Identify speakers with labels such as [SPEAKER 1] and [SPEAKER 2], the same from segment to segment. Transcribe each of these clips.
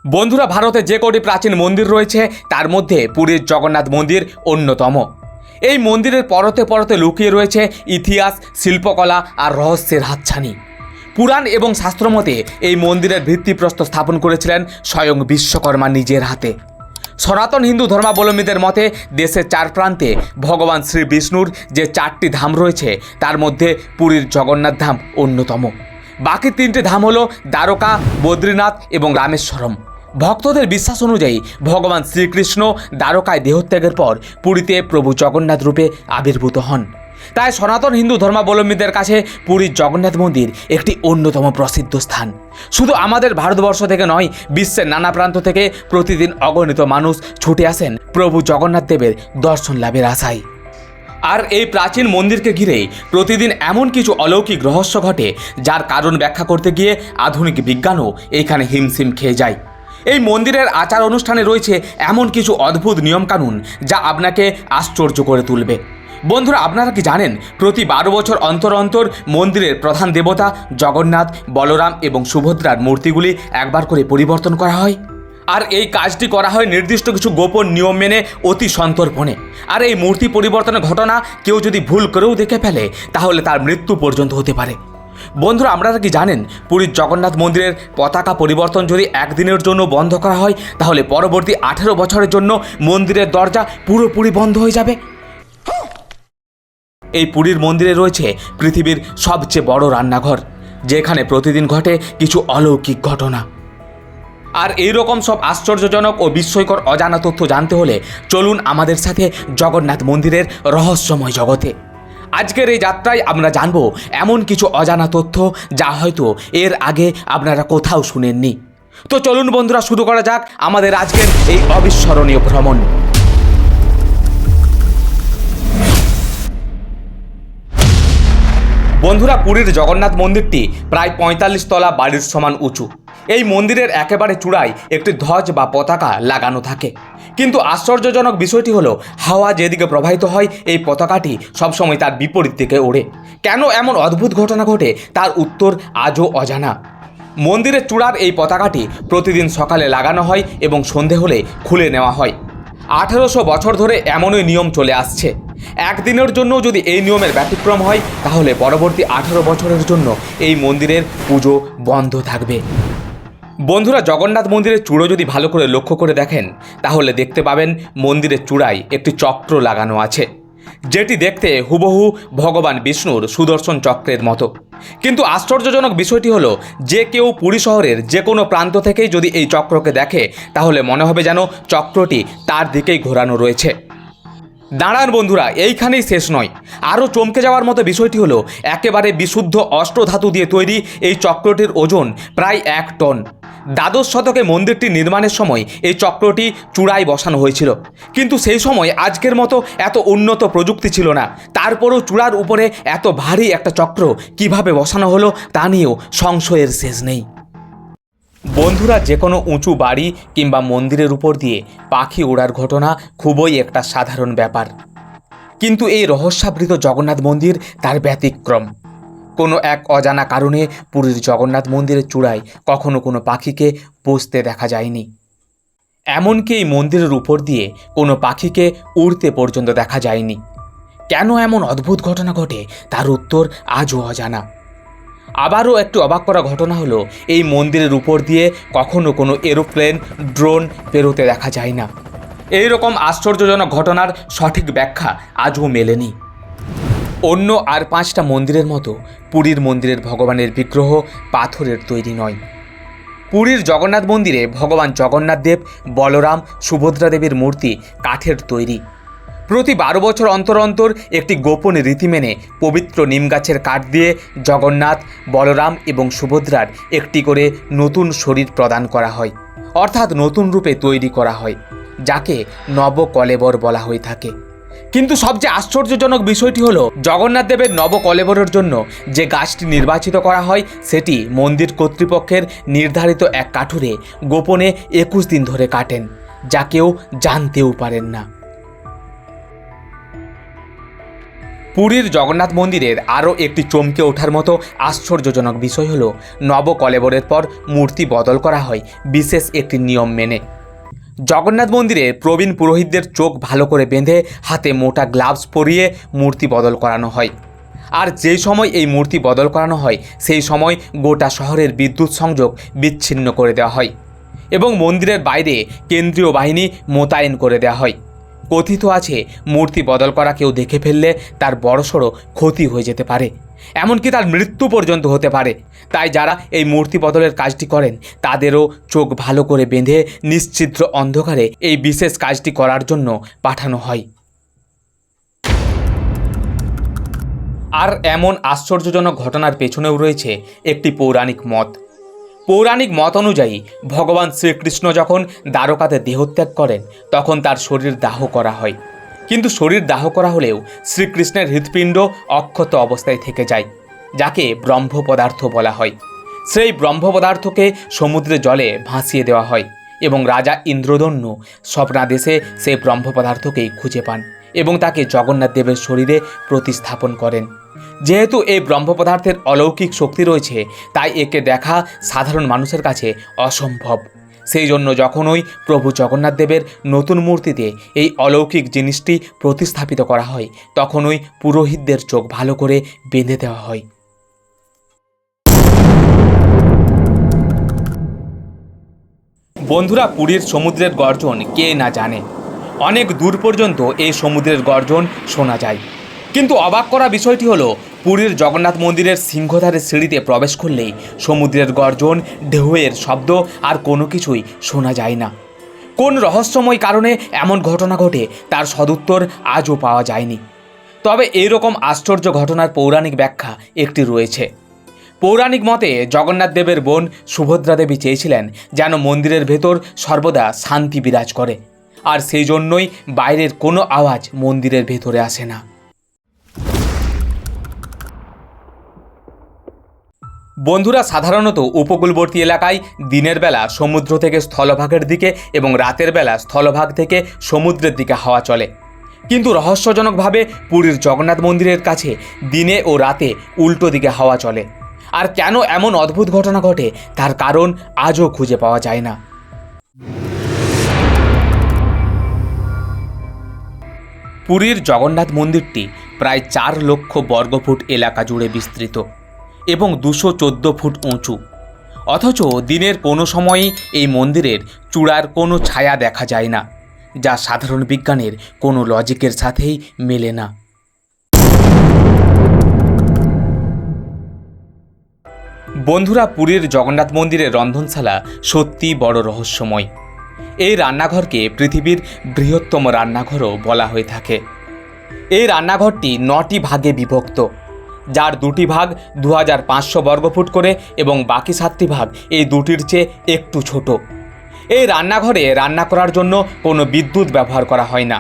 [SPEAKER 1] বন্ধুরা, ভারতে যে কটি প্রাচীন মন্দির রয়েছে তার মধ্যে পুরীর জগন্নাথ মন্দির অন্যতম। এই মন্দিরের পরতে পরতে লুকিয়ে রয়েছে ইতিহাস, শিল্পকলা আর রহস্যের হাতছানি। পুরাণ এবং শাস্ত্রমতে এই মন্দিরের ভিত্তিপ্রস্তর স্থাপন করেছিলেন স্বয়ং বিশ্বকর্মা নিজের হাতে। সনাতন হিন্দু ধর্মাবলম্বীদের মতে দেশের চার প্রান্তে ভগবান শ্রী বিষ্ণুর যে চারটি ধাম রয়েছে তার মধ্যে পুরীর জগন্নাথ ধাম অন্যতম। বাকি তিনটি ধাম হল দ্বারকা, বদ্রীনাথ এবং রামেশ্বরম। ভক্তদের বিশ্বাস অনুযায়ী ভগবান শ্রীকৃষ্ণ দ্বারকায় দেহত্যাগের পর পুরীতে প্রভু জগন্নাথ রূপে আবির্ভূত হন। তাই সনাতন হিন্দু ধর্মাবলম্বীদের কাছে পুরীর জগন্নাথ মন্দির একটি অন্যতম প্রসিদ্ধ স্থান। শুধু আমাদের ভারতবর্ষ থেকে নয়, বিশ্বের নানা প্রান্ত থেকে প্রতিদিন অগণিত মানুষ ছুটে আসেন প্রভু জগন্নাথ দেবের দর্শন লাভের আশায়। আর এই প্রাচীন মন্দিরকে ঘিরেই প্রতিদিন এমন কিছু অলৌকিক রহস্য ঘটে যার কারণ ব্যাখ্যা করতে গিয়ে আধুনিক বিজ্ঞানও এইখানে হিমশিম খেয়ে যায়। এই মন্দিরের আচার অনুষ্ঠানে রয়েছে এমন কিছু অদ্ভুত নিয়মকানুন যা আপনাকে আশ্চর্য করে তুলবে। বন্ধুরা, আপনারা কি জানেন প্রতি 12 বছর অন্তর অন্তর মন্দিরের প্রধান দেবতা জগন্নাথ, বলরাম এবং সুভদ্রার মূর্তিগুলি একবার করে পরিবর্তন করা হয়? আর এই কাজটি করা হয় নির্দিষ্ট কিছু গোপন নিয়ম মেনে অতি সন্তর্পণে। আর এই মূর্তি পরিবর্তনের ঘটনা কেউ যদি ভুল করেও দেখে ফেলে তাহলে তার মৃত্যু পর্যন্ত হতে পারে। বন্ধুরা, আপনারা কি জানেন পুরীর জগন্নাথ মন্দিরের পতাকা পরিবর্তন যদি একদিনের জন্য বন্ধ করা হয় তাহলে পরবর্তী 18 বছরের জন্য মন্দিরের দরজা পুরোপুরি বন্ধ হয়ে যাবে। এই পুরীর মন্দিরে রয়েছে পৃথিবীর সবচেয়ে বড় রান্নাঘর, যেখানে প্রতিদিন ঘটে কিছু অলৌকিক ঘটনা। আর এইরকম সব আশ্চর্যজনক ও বিস্ময়কর অজানা তথ্য জানতে হলে চলুন আমাদের সাথে জগন্নাথ মন্দিরের রহস্যময় জগতে। আজকের এই যাত্রায় আমরা জানব এমন কিছু অজানা তথ্য যা হয়তো এর আগে আপনারা কোথাও শুনেননি। তো চলুন বন্ধুরা, শুরু করা যাক আমাদের আজকের এই অবিস্মরণীয় ভ্রমণ। বন্ধুরা, পুরীর জগন্নাথ মন্দিরটি প্রায় 45 তলা বাড়ির সমান উঁচু। এই মন্দিরের একেবারে চূড়ায় একটি ধ্বজ বা পতাকা লাগানো থাকে। কিন্তু আশ্চর্যজনক বিষয়টি হলো হাওয়া যেদিকে প্রবাহিত হয় এই পতাকাটি সবসময় তার বিপরীত দিকে ওড়ে। কেন এমন অদ্ভুত ঘটনা ঘটে তার উত্তর আজও অজানা। মন্দিরের চূড়ার এই পতাকাটি প্রতিদিন সকালে লাগানো হয় এবং সন্ধে হলে খুলে নেওয়া হয়। 1800 বছর ধরে এমনই নিয়ম চলে আসছে। একদিনের জন্য যদি এই নিয়মের ব্যতিক্রম হয় তাহলে পরবর্তী 18 বছরের জন্য এই মন্দিরের পুজো বন্ধ থাকবে। বন্ধুরা, জগন্নাথ মন্দিরের চূড়ো যদি ভালো করে লক্ষ্য করে দেখেন তাহলে দেখতে পাবেন মন্দিরের চূড়ায় একটি চক্র লাগানো আছে, যেটি দেখতে হুবহু ভগবান বিষ্ণুর সুদর্শন চক্রের মতো। কিন্তু আশ্চর্যজনক বিষয়টি হলো যে কেউ পুরী শহরের যে কোনো প্রান্ত থেকেই যদি এই চক্রকে দেখে তাহলে মনে হবে যেন চক্রটি তার দিকেই ঘোরানো রয়েছে। দাঁড়ান বন্ধুরা, এইখানেই শেষ নয়। আরও চমকে যাওয়ার মতো বিষয়টি হলো একেবারে বিশুদ্ধ অষ্টধাতু দিয়ে তৈরি এই চক্রটির ওজন প্রায় 1 টন। দ্বাদশ শতকে মন্দিরটি নির্মাণের সময় এই চক্রটি চূড়ায় বসানো হয়েছিল। কিন্তু সেই সময় আজকের মতো এত উন্নত প্রযুক্তি ছিল না। তারপরও চূড়ার উপরে এত ভারী একটা চক্র কিভাবে বসানো হলো তা নিয়েও সংশয়ের শেষ নেই। বন্ধুরা, যে কোনো উঁচু বাড়ি কিংবা মন্দিরের উপর দিয়ে পাখি ওড়ার ঘটনা খুবই একটা সাধারণ ব্যাপার। কিন্তু এই রহস্যাবৃত জগন্নাথ মন্দির তার ব্যতিক্রম। কোনো এক অজানা কারণে পুরীর জগন্নাথ মন্দিরের চূড়ায় কখনো কোনো পাখিকে বসতে দেখা যায়নি। এমনকি এই মন্দিরের উপর দিয়ে কোনো পাখিকে উড়তে পর্যন্ত দেখা যায়নি। কেন এমন অদ্ভুত ঘটনা ঘটে তার উত্তর আজও অজানা। আবারও একটি অবাক করা ঘটনা হলো এই মন্দিরের উপর দিয়ে কখনো কোনো এরোপ্লেন, ড্রোন পেরোতে দেখা যায় না। এই রকম আশ্চর্যজনক ঘটনার সঠিক ব্যাখ্যা আজও মেলেনি। অন্য আর 5টা মন্দিরের মতো পুরীর মন্দিরের ভগবানের বিগ্রহ পাথরের তৈরি নয়। পুরীর জগন্নাথ মন্দিরে ভগবান জগন্নাথ দেব, বলরাম, সুভদ্রা দেবীর মূর্তি কাঠের তৈরি। প্রতি 12 বছর অন্তর অন্তর একটি গোপন রীতি মেনে পবিত্র নিম গাছের কাঠ দিয়ে জগন্নাথ, বলরাম এবং সুভদ্রার একটি করে নতুন শরীর প্রদান করা হয়, অর্থাৎ নতুন রূপে তৈরি করা হয়, যাকে নবকলেবর বলা হয়ে থাকে। কিন্তু সবচেয়ে আশ্চর্যজনক বিষয়টি হলো জগন্নাথ দেবের নবকলেবরের জন্য যে গাছটি নির্বাচিত করা হয় সেটি মন্দির কর্তৃপক্ষের নির্ধারিত এক কাঠুরে গোপনে 21 দিন ধরে কাটেন, যা কেউ জানতেও পারেন না। পুরীর জগন্নাথ মন্দিরের আরও একটি চমকে ওঠার মতো আশ্চর্যজনক বিষয় হলো নবকলেবরের পর মূর্তি বদল করা হয় বিশেষ একটি নিয়ম মেনে। জগন্নাথ মন্দিরে প্রবীণ পুরোহিতদের চোখ ভালো করে বেঁধে হাতে মোটা গ্লাভস পরিয়ে মূর্তি বদল করানো হয়। আর যেই সময় এই মূর্তি বদল করানো হয় সেই সময় গোটা শহরের বিদ্যুৎ সংযোগ বিচ্ছিন্ন করে দেওয়া হয় এবং মন্দিরের বাইরে কেন্দ্রীয় বাহিনী মোতায়েন করে দেওয়া হয়। কথিত আছে মূর্তি বদল করা কেউ দেখে ফেললে তার বড়সড় ক্ষতি হয়ে যেতে পারে, এমনকি তার মৃত্যু পর্যন্ত হতে পারে। তাই যারা এই মূর্তি বদলের কাজটি করেন তাদেরও চোখ ভালো করে বেঁধে নিশ্চিদ্র অন্ধকারে এই বিশেষ কাজটি করার জন্য পাঠানো হয়। আর এমন আশ্চর্যজনক ঘটনার পেছনেও রয়েছে একটি পৌরাণিক মত। পৌরাণিক মত অনুযায়ী ভগবান শ্রীকৃষ্ণ যখন দ্বারকাতে দেহত্যাগ করেন তখন তার শরীর দাহ করা হয়, কিন্তু শরীর দাহ করা হলেও শ্রীকৃষ্ণের হৃৎপিণ্ড অক্ষত অবস্থায় থেকে যায়, যাকে ব্রহ্ম পদার্থ বলা হয়। সেই ব্রহ্ম পদার্থকে সমুদ্রে জলে ভাসিয়ে দেওয়া হয় এবং রাজা ইন্দ্রদন্য স্বপ্নাদেশে সেই ব্রহ্ম পদার্থকেই খুঁজে পান এবং তাকে জগন্নাথ দেবের শরীরে প্রতিস্থাপন করেন। যেহেতু এই ব্রহ্ম পদার্থের অলৌকিক শক্তি রয়েছে তাই একে দেখা সাধারণ মানুষের কাছে অসম্ভব। সেই জন্য যখনই প্রভু জগন্নাথ দেবের নতুন মূর্তিতে এই অলৌকিক জিনিসটি প্রতিস্থাপিত করা হয় তখনই পুরোহিতদের চোখ ভালো করে বেঁধে দেওয়া হয়। বন্ধুরা, পুরীর সমুদ্রের গর্জন কে না জানে। অনেক দূর পর্যন্ত এই সমুদ্রের গর্জন শোনা যায়। কিন্তু অবাক করা বিষয়টি হলো পুরীর জগন্নাথ মন্দিরের সিংহদ্বারের সিঁড়িতে প্রবেশ করলেই সমুদ্রের গর্জন, ঢেউয়ের শব্দ আর কোনো কিছুই শোনা যায় না। কোন রহস্যময় কারণে এমন ঘটনা ঘটে তার সদুত্তর আজও পাওয়া যায়নি। তবে এইরকম আশ্চর্য ঘটনার পৌরাণিক ব্যাখ্যা একটি রয়েছে। পৌরাণিক মতে জগন্নাথ দেবের বোন সুভদ্রা দেবী চেয়েছিলেন যেন মন্দিরের ভেতর সর্বদা শান্তি বিরাজ করে, আর সেই জন্যই বাইরের কোনো আওয়াজ মন্দিরের ভেতরে আসে না। বন্ধুরা, সাধারণত উপকূলবর্তী এলাকায় দিনের বেলা সমুদ্র থেকে স্থলভাগের দিকে এবং রাতের বেলা স্থলভাগ থেকে সমুদ্রের দিকে হাওয়া চলে, কিন্তু রহস্যজনকভাবে পুরীর জগন্নাথ মন্দিরের কাছে দিনে ও রাতে উল্টো দিকে হাওয়া চলে। আর কেন এমন অদ্ভুত ঘটনা ঘটে তার কারণ আজও খুঁজে পাওয়া যায় না। পুরীর জগন্নাথ মন্দিরটি প্রায় 4 লক্ষ বর্গফুট এলাকা জুড়ে বিস্তৃত এবং 214 ফুট উঁচু। অথচ দিনের কোনো সময়ই এই মন্দিরের চূড়ার কোনো ছায়া দেখা যায় না, যা সাধারণ বিজ্ঞানের কোনো লজিকের সাথেই মেলে না। বন্ধুরা, পুরীর জগন্নাথ মন্দিরের রন্ধনশালা সত্যি বড় রহস্যময়। এই রান্নাঘরকে পৃথিবীর বৃহত্তম রান্নাঘরও বলা হয়ে থাকে। এই রান্নাঘরটি 9টি ভাগে বিভক্ত, যার 2টি ভাগ 2500 বর্গফুট করে এবং বাকি 7টি ভাগ এই দুটির চেয়ে একটু ছোট। এই রান্নাঘরে রান্না করার জন্য কোনো বিদ্যুৎ ব্যবহার করা হয় না।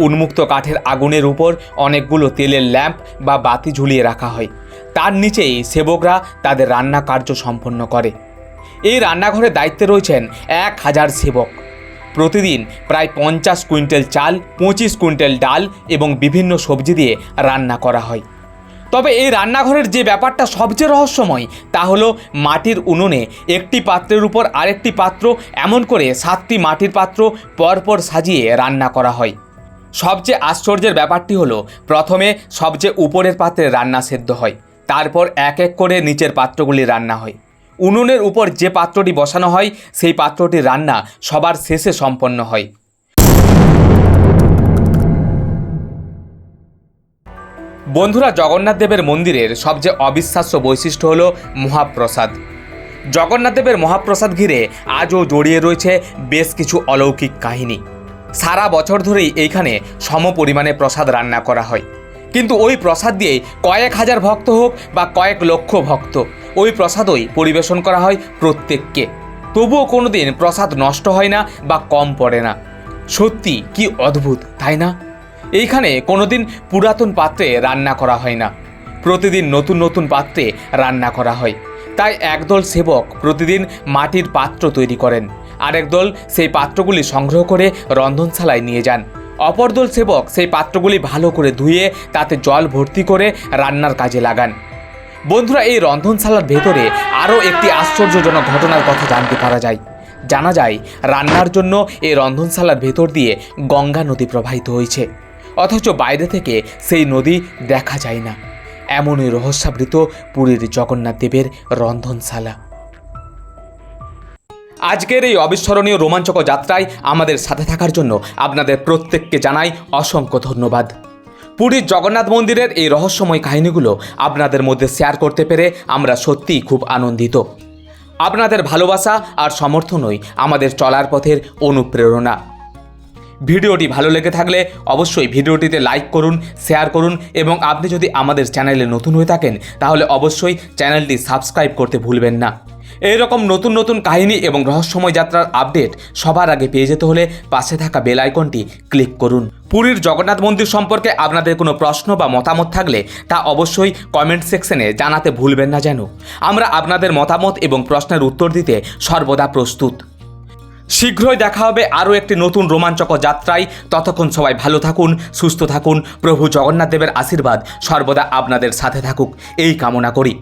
[SPEAKER 1] উন্মুক্ত কাঠের আগুনের উপর অনেকগুলো তেলের ল্যাম্প বা বাতি ঝুলিয়ে রাখা হয়। তার নিচেই সেবকরা তাদের রান্না কার্য সম্পন্ন করে। এই রান্নাঘরের দায়িত্বে রয়েছেন 1000 সেবক। প্রতিদিন প্রায় 50 কুইন্টাল চাল, 25 কুইন্টাল ডাল এবং বিভিন্ন সবজি দিয়ে রান্না করা হয়। তবে এই রান্নাঘরের যে ব্যাপারটা সবচেয়ে রহস্যময় তা হলো মাটির উনুনে একটি পাত্রের উপর আরেকটি পাত্র, এমন করে 7টি মাটির পাত্র পরপর সাজিয়ে রান্না করা হয়। সবচেয়ে আশ্চর্যের ব্যাপারটি হলো প্রথমে সবচেয়ে উপরের পাত্রে রান্না সেদ্ধ হয়, তারপর এক এক করে নিচের পাত্রগুলি রান্না হয়। উনুনের উপর যে পাত্রটি বসানো হয় সেই পাত্রটির রান্না সবার শেষে সম্পন্ন হয়। বন্ধুরা, জগন্নাথ দেবের মন্দিরের সবচেয়ে অবিশ্বাস্য বৈশিষ্ট্য হলো মহাপ্রসাদ। জগন্নাথ দেবের মহাপ্রসাদ ঘিরে আজও জড়িয়ে রয়েছে বেশ কিছু অলৌকিক কাহিনী। সারা বছর ধরেই এইখানে সমপরিমাণে প্রসাদ রান্না করা হয়, কিন্তু ওই প্রসাদ দিয়েই কয়েক হাজার ভক্ত হোক বা কয়েক লক্ষ ভক্ত, ওই প্রসাদই পরিবেশন করা হয় প্রত্যেককে। তবুও কোনোদিন প্রসাদ নষ্ট হয় না বা কম পড়ে না। সত্যি কি অদ্ভুত, তাই না? এইখানে কোনোদিন পুরাতন পাত্রে রান্না করা হয় না, প্রতিদিন নতুন নতুন পাত্রে রান্না করা হয়। তাই একদল সেবক প্রতিদিন মাটির পাত্র তৈরি করেন, আরেক দল সেই পাত্রগুলি সংগ্রহ করে রন্ধনশালায় নিয়ে যান। অপরদল সেবক সেই পাত্রগুলি ভালো করে ধুয়ে তাতে জল ভর্তি করে রান্নার কাজে লাগান। বন্ধুরা, এই রন্ধনশালার ভেতরে আরও একটি আশ্চর্যজনক ঘটনার কথা জানতে পারা যায়। জানা যায় রান্নার জন্য এই রন্ধনশালার ভেতর দিয়ে গঙ্গা নদী প্রবাহিত হয়েছে, অথচ বাইরে থেকে সেই নদী দেখা যায় না। এমনই রহস্যাবৃত পুরীর জগন্নাথ দেবের রন্ধনশালা। আজকের এই অবিস্মরণীয় রোমাঞ্চকর যাত্রায় আমাদের সাথে থাকার জন্য আপনাদের প্রত্যেককে জানাই অসংখ্য ধন্যবাদ। পুরীর জগন্নাথ মন্দিরের এই রহস্যময় কাহিনীগুলো আপনাদের মধ্যে শেয়ার করতে পেরে আমরা সত্যিই খুব আনন্দিত। আপনাদের ভালোবাসা আর সমর্থনই আমাদের চলার পথের অনুপ্রেরণা। ভিডিওটি ভালো লেগে থাকলে অবশ্যই ভিডিওটিতে লাইক করুন, শেয়ার করুন এবং আপনি যদি আমাদের চ্যানেলে নতুন হয়ে থাকেন তাহলে অবশ্যই চ্যানেলটি সাবস্ক্রাইব করতে ভুলবেন না। এই রকম নতুন নতুন কাহিনী এবং রহস্যময় যাত্রার আপডেট সবার আগে পেয়ে যেতে হলে পাশে থাকা বেল আইকনটি ক্লিক করুন। পুরীর জগন্নাথ মন্দির সম্পর্কে আপনাদের কোনো প্রশ্ন বা মতামত থাকলে তা অবশ্যই কমেন্ট সেকশনে জানাতে ভুলবেন না যেন। আমরা আপনাদের মতামত এবং প্রশ্নের উত্তর দিতে সর্বদা প্রস্তুত। শীঘ্রই দেখা হবে আরও একটি নতুন রোমাঞ্চকর যাত্রায়। ততক্ষণ সবাই ভালো থাকুন, সুস্থ থাকুন। প্রভু জগন্নাথ দেবের আশীর্বাদ সর্বদা আপনাদের সাথে থাকুক এই কামনা করি।